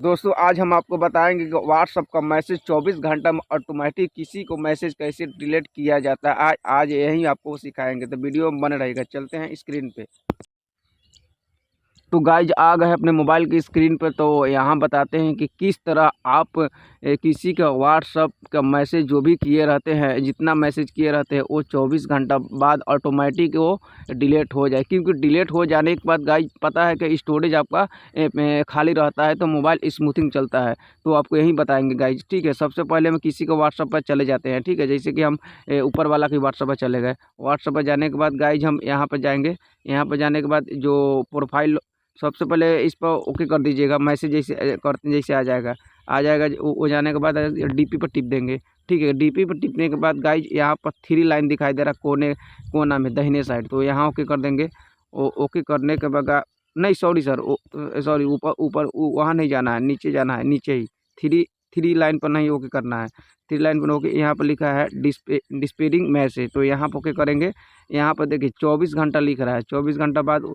दोस्तों आज हम आपको बताएंगे कि व्हाट्सअप का मैसेज 24 घंटा में ऑटोमेटिक किसी को मैसेज कैसे डिलीट किया जाता है। आज यही आपको सिखाएंगे, तो वीडियो में बने रहेगा। चलते हैं स्क्रीन पे। तो गाइज आ गए अपने मोबाइल की स्क्रीन पर। तो यहाँ बताते हैं कि किस तरह आप किसी का व्हाट्सअप का मैसेज जो भी किए रहते हैं, जितना मैसेज किए रहते हैं वो 24 घंटा बाद ऑटोमेटिक वो डिलीट हो जाए। क्योंकि डिलीट हो जाने के बाद गाइज पता है कि स्टोरेज आपका खाली रहता है, तो मोबाइल स्मूथिंग चलता है। तो आपको यही बताएंगे गाइज, ठीक है। सबसे पहले हम किसी को व्हाट्सअप पर चले जाते हैं, ठीक है। जैसे कि हम ऊपर वाला के व्हाट्सअप पर चले गए। व्हाट्सअप पर जाने के बाद गाइज हम यहाँ पर जाएंगे। यहाँ पर जाने के बाद जो प्रोफाइल, सबसे पहले इस पर ओके कर दीजिएगा। मैसेज जैसे करते जैसे आ जाएगा वो जाने के बाद डीपी पर टिप देंगे, ठीक है। डीपी पर टिपने के बाद गाइज यहाँ पर 3 लाइन दिखाई दे रहा कोना में दाहिने साइड, तो यहाँ ओके कर देंगे। ओके करने के बाद नहीं सॉरी सर, सॉरी ऊपर ऊपर वहाँ नहीं जाना है, नीचे जाना है, नीचे ही थ्री लाइन पर नहीं ओके करना है। 3 लाइन पर ओके, यहाँ पर लिखा है डिस्पेयरिंग मैसेज, तो यहाँ पर ओके करेंगे। यहाँ पर देखिए 24 घंटा लिख रहा है, 24 घंटा बाद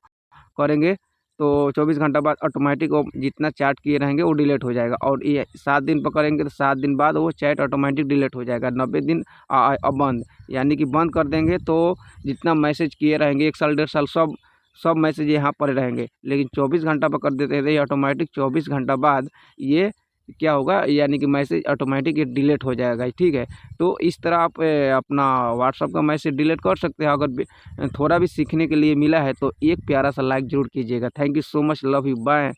करेंगे तो 24 घंटा बाद ऑटोमेटिक वो जितना चैट किए रहेंगे वो डिलीट हो जाएगा। और ये 7 दिन पर करेंगे तो 7 दिन बाद वो चैट ऑटोमेटिक डिलीट हो जाएगा। 90 दिन बंद, यानी कि बंद कर देंगे तो जितना मैसेज किए रहेंगे 1 साल 1.5 साल सब मैसेज यहाँ पर रहेंगे। लेकिन 24 घंटा पर कर देते थे ऑटोमेटिक, 24 घंटा बाद ये क्या होगा, यानी कि मैसेज ऑटोमेटिक ये डिलीट हो जाएगा, ठीक है। तो इस तरह आप अपना व्हाट्सअप का मैसेज डिलीट कर सकते हैं। अगर थोड़ा भी सीखने के लिए मिला है तो एक प्यारा सा लाइक ज़रूर कीजिएगा। Thank you so much, love you, bye.